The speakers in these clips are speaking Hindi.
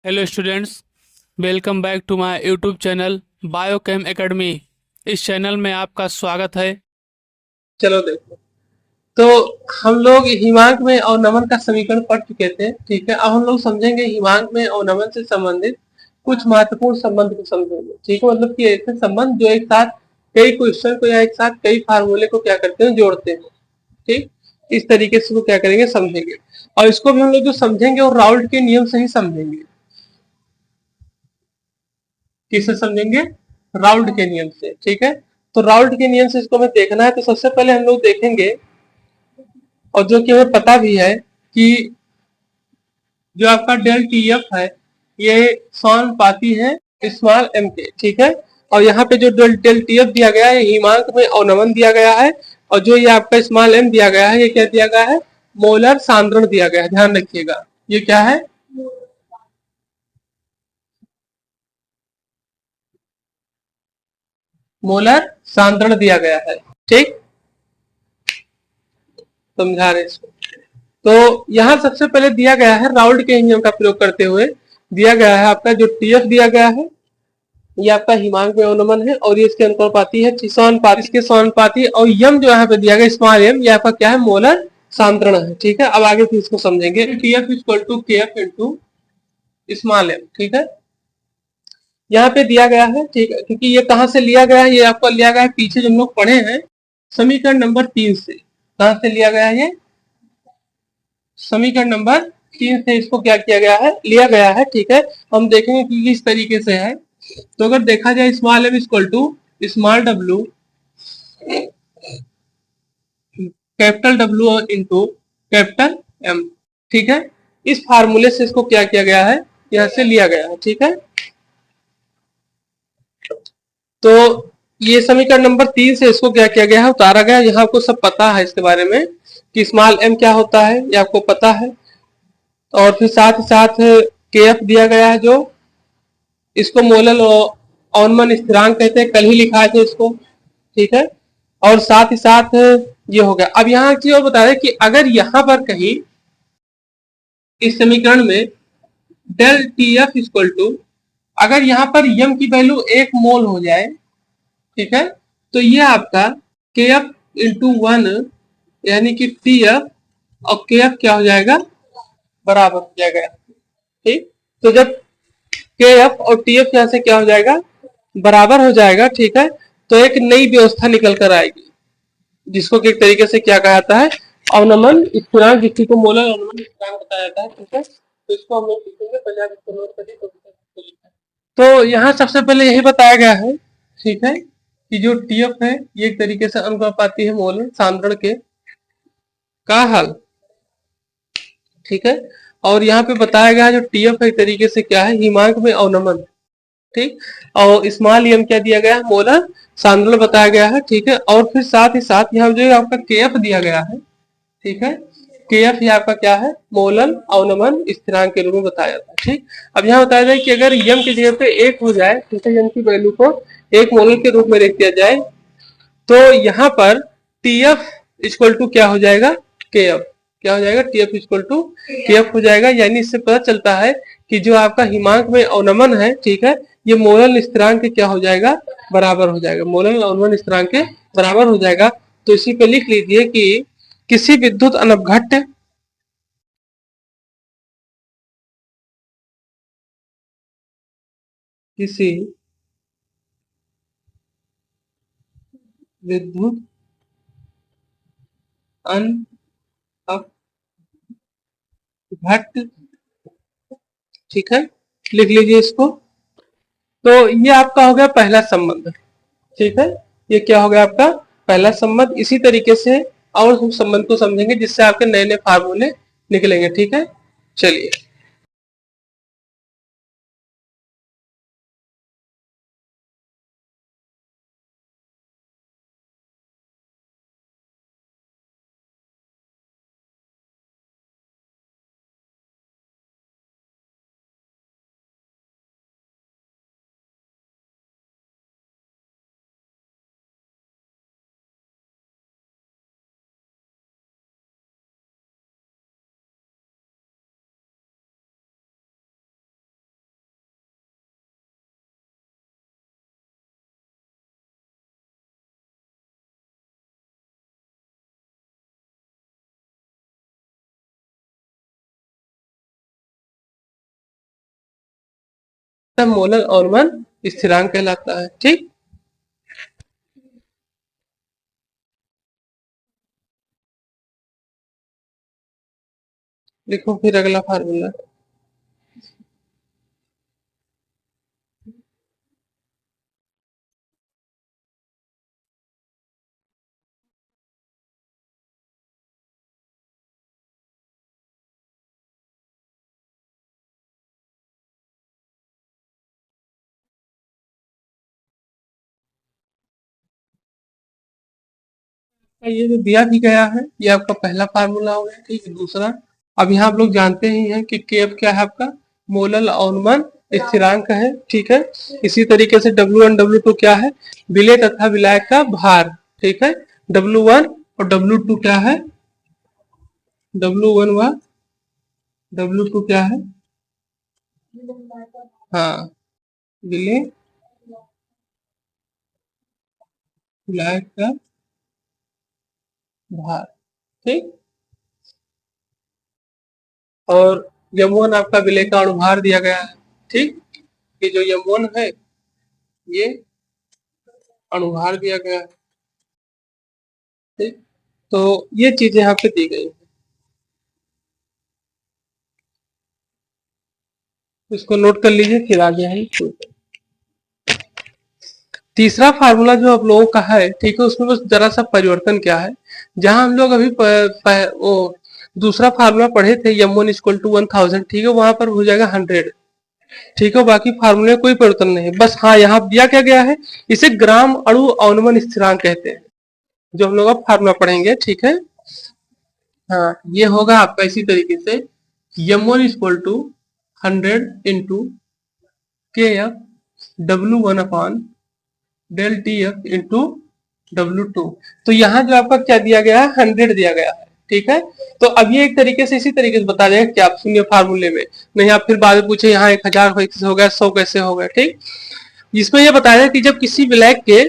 Hello students, welcome back to my YouTube channel Biochem academy. इस चैनल में आपका स्वागत है। चलो देखो। तो हम लोग हिमांक में अवनमन का समीकरण पढ़ चुके थे। ठीक है, अब हम लोग समझेंगे हिमांक में अवनमन से संबंधित कुछ महत्वपूर्ण संबंध को समझेंगे। ठीक है, मतलब कि ऐसे संबंध जो एक साथ कई क्वेश्चन को या एक साथ कई फार्मूले को क्या करते हैं, जोड़ते हैं। ठीक, इस तरीके से वो क्या करेंगे, समझेंगे। और इसको भी हम लोग जो समझेंगे वो राउल्ट के नियम से ही समझेंगे। किससे समझेंगे? राउल्ट के नियम से। ठीक है, तो राउल्ट के नियम से इसको हमें देखना है। तो सबसे पहले हम लोग देखेंगे, और जो कि हमें पता भी है, कि जो आपका डेल टी एफ है ये समानुपाती है स्मॉल एम के। ठीक है, और यहाँ पे जो डेल टी एफ दिया गया है हिमांक में अवनमन दिया गया है, और जो ये आपका स्मॉल एम दिया गया है ये क्या दिया गया है, मोलर सांद्रण दिया गया है। ध्यान रखिएगा, ये क्या है, मोलर सांद्रण दिया गया है। ठीक, समझा रहे इसको। तो यहाँ सबसे पहले दिया गया है राउल्ट के नियम का प्रयोग करते हुए, दिया गया है आपका जो टीएफ दिया गया है ये आपका हिमांक में अवनमन है, और ये इसके अनुपाती है समानुपाती, इसके समानुपाती। और यम जो यहाँ पे दिया गया स्मॉल एम, ये आपका क्या है, मोलर सांद्रण है। ठीक है, अब आगे फिर इसको समझेंगे। टी एफ इक्वल टू के एफ इंटू स्मॉल एम। ठीक है, यहाँ पे दिया गया है। ठीक है, क्योंकि ये कहाँ से लिया गया है, ये आपको लिया गया है पीछे जो हम लोग पढ़े हैं समीकरण नंबर 3 से। कहाँ से लिया गया है ये, समीकरण नंबर 3 से इसको क्या किया गया है, लिया गया है। ठीक है, हम देखेंगे कि किस तरीके से है। तो अगर देखा जाए small M equal to small W capital W into capital M. ठीक है, इस फार्मूले से इसको क्या किया गया है, यहां से लिया गया है। ठीक है, तो ये समीकरण नंबर 3 से इसको क्या किया गया है, उतारा गया। यहाँ आपको सब पता है इसके बारे में कि स्मॉल एम क्या होता है, ये आपको पता है। और फिर साथ ही साथ के एफ दिया गया है, जो इसको मोलल ऑनमन स्थिरांक कहते हैं, कल ही लिखा थे इसको। ठीक है, और साथ ही साथ ये हो गया। अब यहाँ की और बता दें कि अगर यहाँ पर कहीं इस समीकरण में del T F equal to, अगर यहाँ पर यम की वैल्यू 1 मोल हो जाए, ठीक है, तो ये आपका के एफ इंटू 1 यानी कि टी एफ और के एफ क्या हो जाएगा, बराबर हो जाएगा। ठीक, तो जब के एफ और टी एफ यहाँ से क्या हो जाएगा, बराबर हो जाएगा। ठीक है, तो एक नई व्यवस्था निकल कर आएगी, जिसको कि एक तरीके से क्या कहा जाता है, अवनमन स्थिरांक, जिसको को मोलर अवनमन स्थिरांक बताया जाता है। ठीक है, तो इसको हम लोग लिखेंगे, पहले आप इसको नोट करिए तो लिखा है। तो यहाँ सबसे पहले यही बताया गया है, ठीक है, कि जो टीएफ है ये एक तरीके से अनुपाती है मोलर सांद्रण के का हल। ठीक है, और यहाँ पे बताया गया है जो टीएफ एक तरीके से क्या है, हिमांक में अवनमन। ठीक, और स्मॉल एम क्या दिया गया है, मोलर सांद्रण बताया गया है। ठीक है, और फिर साथ ही साथ यहाँ जो आपका केएफ दिया गया है, ठीक है, केएफ ये आपका क्या है, मोलर अवनमन स्थिरांक के रूप में बताया जाता है। ठीक, अब यहाँ बताया जाए कि अगर यम की जगह पे 1 हो जाए, ठीक है, यम की वैल्यू को 1 मोलर के रूप में लिख दिया जाए, तो यहाँ पर टीएफ इक्वल टू क्या हो जाएगा, केएफ। क्या हो जाएगा, टीएफ इक्वल टू केएफ हो जाएगा। यानी इससे पता चलता है कि जो आपका हिमांक में अवनमन है, ठीक है, ये मोलर स्थिरांक के क्या हो जाएगा, बराबर हो जाएगा, मोलर अवनमन स्थिरांक के बराबर हो जाएगा। तो इसी पे लिख लीजिए कि किसी विद्युत अनवघट किसी विद्युत अनवघट, ठीक है, लिख लीजिए इसको। तो ये आपका हो गया पहला संबंध। ठीक है, ये क्या हो गया आपका पहला संबंध। इसी तरीके से और हम संबंध को समझेंगे जिससे आपके नए नए फार्मूले निकलेंगे। ठीक है, चलिए। मोलर अनुमान स्थिरांक कहलाता है। ठीक, देखो फिर अगला फार्मूला। ये जो दिया भी गया है ये आपका पहला फार्मूला हो गया। ठीक है, दूसरा, अब यहाँ आप लोग जानते ही हैं कि केएफ क्या है आपका, मोलर अनुमान स्थिरांक है। ठीक है, इसी तरीके से W1 W2 क्या है, विलेय तथा विलायक का भार। ठीक है, W1 और W2 क्या है, W1 व W2 क्या है, हाँ, विलेय विलायक का भार। ठीक, और M1 आपका विलेय का अनुभार दिया गया है। ठीक, ये जो M1 है ये अनुभार दिया गया है। ठीक, तो ये चीजें यहाँ पे दी गई है, इसको नोट कर लीजिए, फिर आगे हम तीसरा फार्मूला जो आप लोगों का है। ठीक है, उसमें बस जरा सा परिवर्तन क्या है, जहां हम लोग अभी वो दूसरा फार्मूला पढ़े थे M1 इक्वल टू 1000, ठीक है, वहां पर हो जाएगा 100। ठीक है, बाकी फार्मूले में कोई परिवर्तन नहीं है, बस हाँ यहाँ दिया क्या गया है, इसे ग्राम अणु अवनमन स्थिरांक कहते हैं, जो हम लोग अब फार्मूला पढ़ेंगे। ठीक है, हाँ, ये होगा आपका इसी तरीके से M1 equal to 100 into KF W1 upon del TF into W2। तो यहाँ जो आपका क्या दिया गया है, 100 दिया गया है। ठीक है, तो अब ये एक तरीके से इसी तरीके से बता देगा क्या आप सुनिए फार्मूले में, नहीं आप फिर बाद में पूछे यहाँ 1000 कैसे हो गया, 100 कैसे हो गया। ठीक, इसमें यह बताया कि जब किसी विलायक के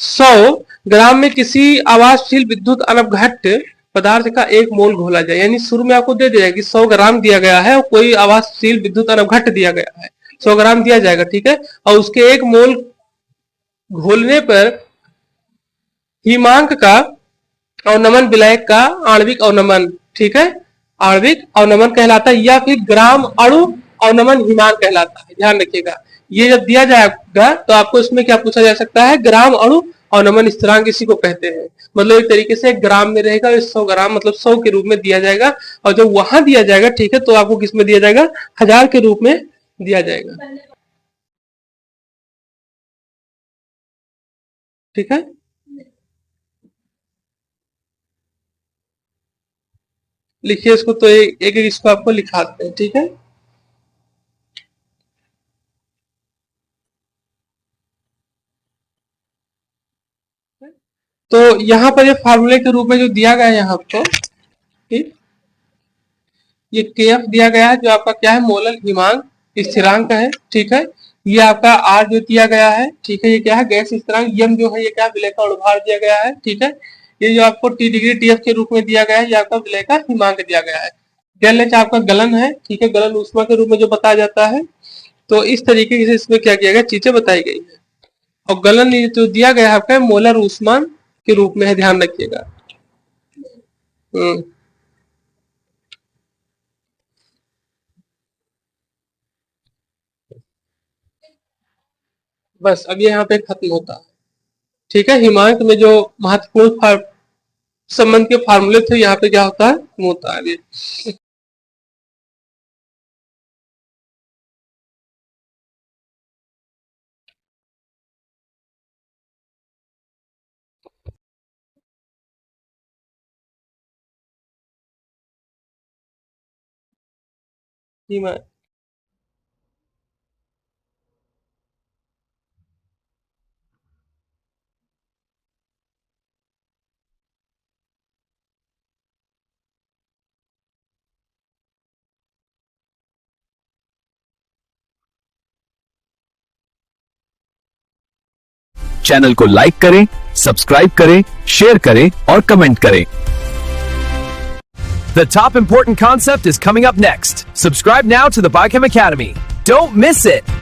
100 ग्राम में किसी आवासशील विद्युत अनवघट पदार्थ का 1 मोल घोला जाए, यानी शुरू में आपको दे दिया कि 100 ग्राम दिया गया है और कोई आवासशील विद्युत अनवघट दिया गया है, 100 ग्राम दिया जाएगा। ठीक है, और उसके 1 मोल घोलने पर हिमांक का अवनमन विलायक का आणविक अवनमन, ठीक है, आणविक अवनमन कहलाता है, या फिर ग्राम अणु अवनमन हिमांक कहलाता है। ध्यान रखिएगा, ये जब दिया जाएगा तो आपको इसमें क्या पूछा जा सकता है, ग्राम अणु अवनमन स्थिरांक इसी को कहते हैं। मतलब एक तरीके से ग्राम में रहेगा, 100 ग्राम मतलब 100 के रूप में दिया जाएगा, और जब वहां दिया जाएगा, ठीक है, तो आपको किस में दिया जाएगा, 1000 के रूप में दिया जाएगा। ठीक है, लिखिए इसको, तो एक एक इसको आपको लिखाते हैं। ठीक है, तो यहाँ पर ये फार्मूले के रूप में जो दिया गया है यहाँ आपको, ठीक, ये KF दिया गया है, जो आपका क्या है, मोलर हिमांक स्थिरांक है। ठीक है, ये आपका R जो दिया गया है, ठीक है, ये क्या है, गैस स्थिरांक। M जो है ये क्या, विलेय का अनुभार दिया गया है। ठीक है, ये जो आपको T डिग्री TF के रूप में दिया गया है, ये आपका विलेय का हिमांक दिया गया है। डेल H आपका गलन है। ठीक है, गलन ऊष्मा के रूप में जो बताया जाता है। तो इस तरीके से इसमें क्या किया गया, चीजें बताई गई है, और गलन जो दिया गया है आपका मोलर ऊष्मा के रूप में है, ध्यान रखिएगा। बस अब ये यहाँ पे खत्म होता है। ठीक है, हिमांक में जो महत्वपूर्ण संबंध के फार्मूले थे, यहाँ पे क्या होता है, होता है ये। हिमांक, चैनल को लाइक करें, सब्सक्राइब करें, शेयर करें और कमेंट करें। The top important concept is coming up next. Subscribe now to the Biochem Academy. Don't miss it.